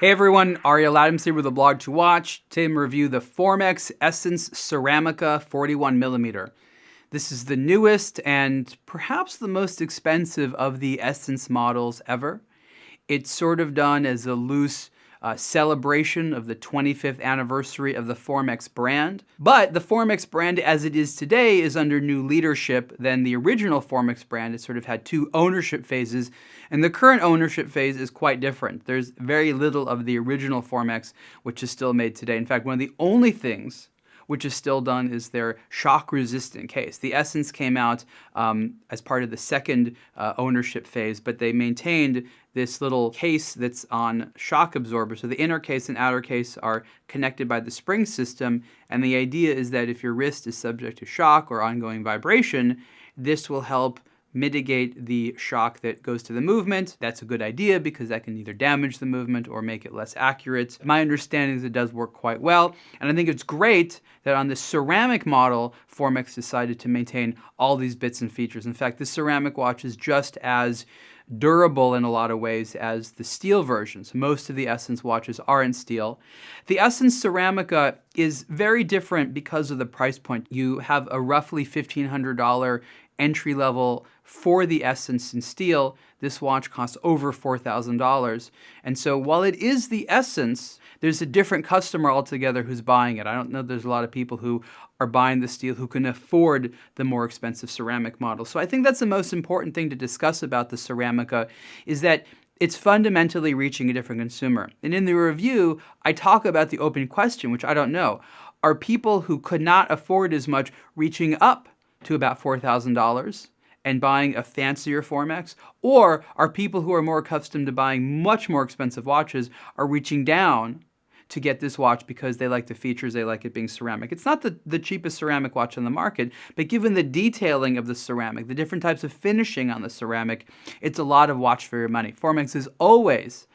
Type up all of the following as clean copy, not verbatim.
Hey everyone, Ariel Adams here with a blog to watch. Today I'm review the Formex Essence Ceramica 41mm. This is the newest and perhaps the most expensive of the Essence models ever. It's sort of done as a loose celebration of the 25th anniversary of the Formex brand. But the Formex brand as it is today is under new leadership than the original Formex brand. It sort of had two ownership phases, and the current ownership phase is quite different. There's very little of the original Formex, which is still made today. In fact, one of the only things which is still done is their shock-resistant case. The Essence came out as part of the second ownership phase, but they maintained this little case that's on shock absorber. So the inner case and outer case are connected by the spring system, and the idea is that if your wrist is subject to shock or ongoing vibration, this will help mitigate the shock that goes to the movement. That's a good idea because that can either damage the movement or make it less accurate. My understanding is it does work quite well, and I think it's great that on the ceramic model, Formex decided to maintain all these bits and features. In fact, the ceramic watch is just as durable in a lot of ways as the steel versions. Most of the Essence watches are in steel. The Essence Ceramica is very different because of the price point. You have a roughly $1,500 entry level for the Essence in steel. This watch costs over $4,000. And so while it is the Essence, there's a different customer altogether who's buying it. I don't know there's a lot of people who are buying the steel who can afford the more expensive ceramic model. So I think that's the most important thing to discuss about the Ceramica is that it's fundamentally reaching a different consumer. And in the review, I talk about the open question, which I don't know. Are people who could not afford as much reaching up to about $4,000 and buying a fancier Formex? Or are people who are more accustomed to buying much more expensive watches are reaching down to get this watch because they like the features, they like it being ceramic? It's not the cheapest ceramic watch on the market, but given the detailing of the ceramic, the different types of finishing on the ceramic, it's a lot of watch for your money. Formex has always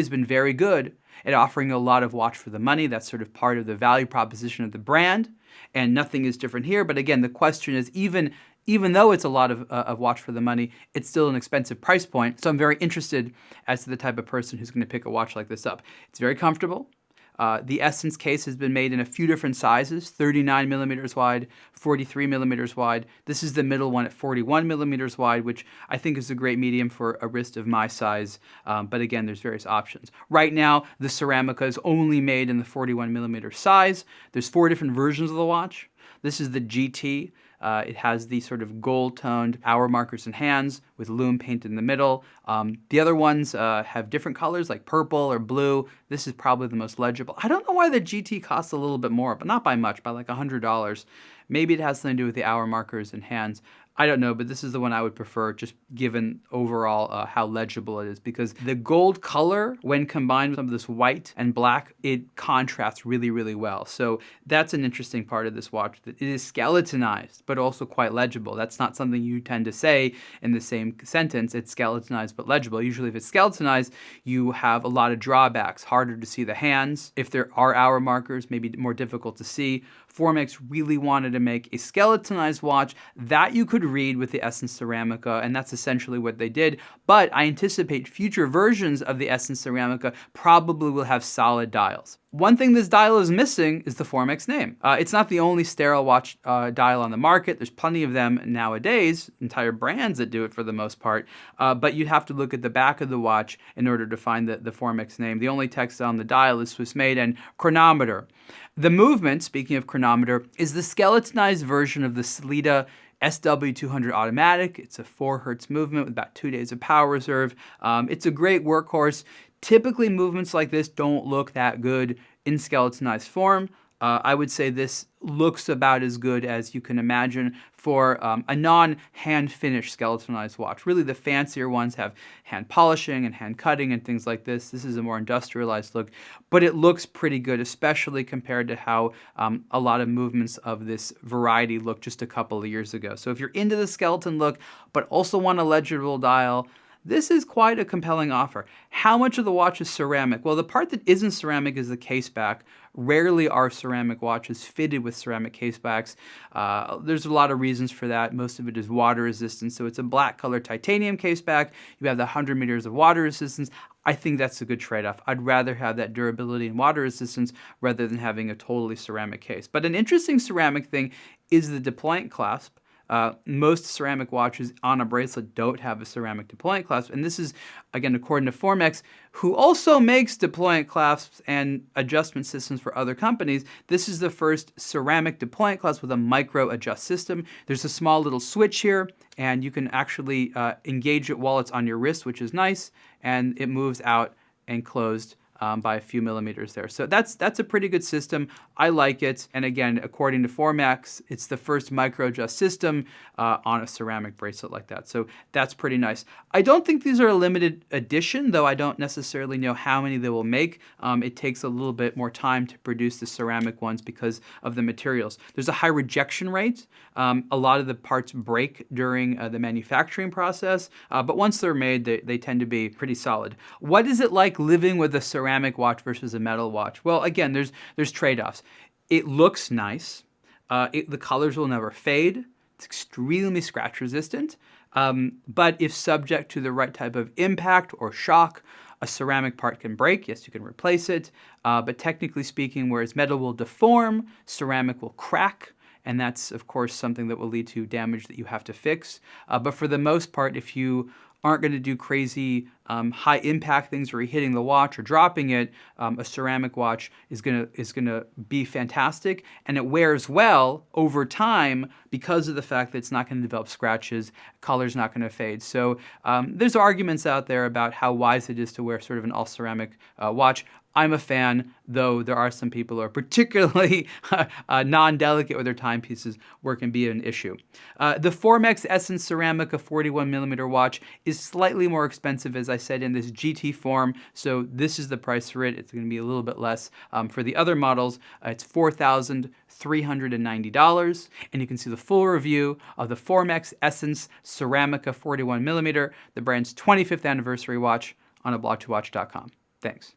been very good at offering a lot of watch for the money. That's sort of part of the value proposition of the brand, and nothing is different here. But again, the question is, even though it's a lot of watch for the money, it's still an expensive price point. So I'm very interested as to the type of person who's going to pick a watch like this up. It's very comfortable. The Essence case has been made in a few different sizes, 39 millimeters wide, 43 millimeters wide. This is the middle one at 41 millimeters wide, which I think is a great medium for a wrist of my size. But again, there's various options. Right now, the Ceramica is only made in the 41 millimeter size. There's 4 different versions of the watch. This is the GT. It has the sort of gold-toned hour markers and hands with lume paint in the middle. The other ones have different colors like purple or blue. This is probably the most legible. I don't know why the GT costs a little bit more, but not by much, by like $100. Maybe it has something to do with the hour markers and hands. I don't know, but this is the one I would prefer, just given overall how legible it is, because the gold color, when combined with some of this white and black, it contrasts really, really well. So that's an interesting part of this watch, that it is skeletonized, but also quite legible. That's not something you tend to say in the same sentence. It's skeletonized but legible. Usually if it's skeletonized, you have a lot of drawbacks, harder to see the hands. If there are hour markers, maybe more difficult to see. Formex really wanted to make a skeletonized watch that you could read with the Essence Ceramica, and that's essentially what they did. But I anticipate future versions of the Essence Ceramica probably will have solid dials. One thing this dial is missing is the Formex name. It's not the only sterile watch dial on the market. There's plenty of them nowadays, entire brands that do it for the most part. But you'd have to look at the back of the watch in order to find the Formex name. The only text on the dial is Swiss made and chronometer. The movement, speaking of chronometer, is the skeletonized version of the Sellita SW200 automatic. It's a 4 hertz movement with about 2 days of power reserve. It's a great workhorse. Typically, movements like this don't look that good in skeletonized form. I would say this looks about as good as you can imagine for a non-hand finished skeletonized watch. Really, the fancier ones have hand polishing and hand cutting and things like this. This is a more industrialized look, but it looks pretty good, especially compared to how a lot of movements of this variety looked just a couple of years ago. So if you're into the skeleton look, but also want a legible dial, This is quite a compelling offer. How much of the watch is ceramic? Well, the part that isn't ceramic is the case back. Rarely are ceramic watches fitted with ceramic case backs. There's a lot of reasons for that. Most of it is water resistance. So it's a black colored titanium case back. You have the 100 meters of water resistance. I think that's a good trade-off. I'd rather have that durability and water resistance rather than having a totally ceramic case. But an interesting ceramic thing is the deployant clasp. Most ceramic watches on a bracelet don't have a ceramic deployant clasp. And this is, again, according to Formex, who also makes deployant clasps and adjustment systems for other companies. This is the first ceramic deployant clasp with a micro adjust system. There's a small little switch here, and you can actually engage it while it's on your wrist, which is nice, and it moves out and closed by a few millimeters there. So that's a pretty good system. I like it. And again, according to Formex, it's the first micro adjust system on a ceramic bracelet like that. So that's pretty nice. I don't think these are a limited edition, though I don't necessarily know how many they will make. It takes a little bit more time to produce the ceramic ones because of the materials. There's a high rejection rate. A lot of the parts break during the manufacturing process, but once they're made, they tend to be pretty solid. What is it like living with a ceramic watch versus a metal watch? Well, again, there's trade-offs. It looks nice. The colors will never fade. It's extremely scratch resistant. But if subject to the right type of impact or shock, a ceramic part can break. Yes, you can replace it. But technically speaking, whereas metal will deform, ceramic will crack. And that's, of course, something that will lead to damage that you have to fix. But for the most part, if you aren't going to do crazy high impact things where you're hitting the watch or dropping it, a ceramic watch is gonna be fantastic, and it wears well over time because of the fact that it's not going to develop scratches, color's not going to fade. So there's arguments out there about how wise it is to wear sort of an all ceramic watch. I'm a fan, though there are some people who are particularly non-delicate with their timepieces where it can be an issue. The Formex Essence Ceramica 41mm watch is slightly more expensive, as I said, in this GT form, so this is the price for it. It's going to be a little bit less. For the other models, it's $4,390, and you can see the full review of the Formex Essence Ceramica 41mm, the brand's 25th anniversary watch, on ablog2watch.com. Thanks.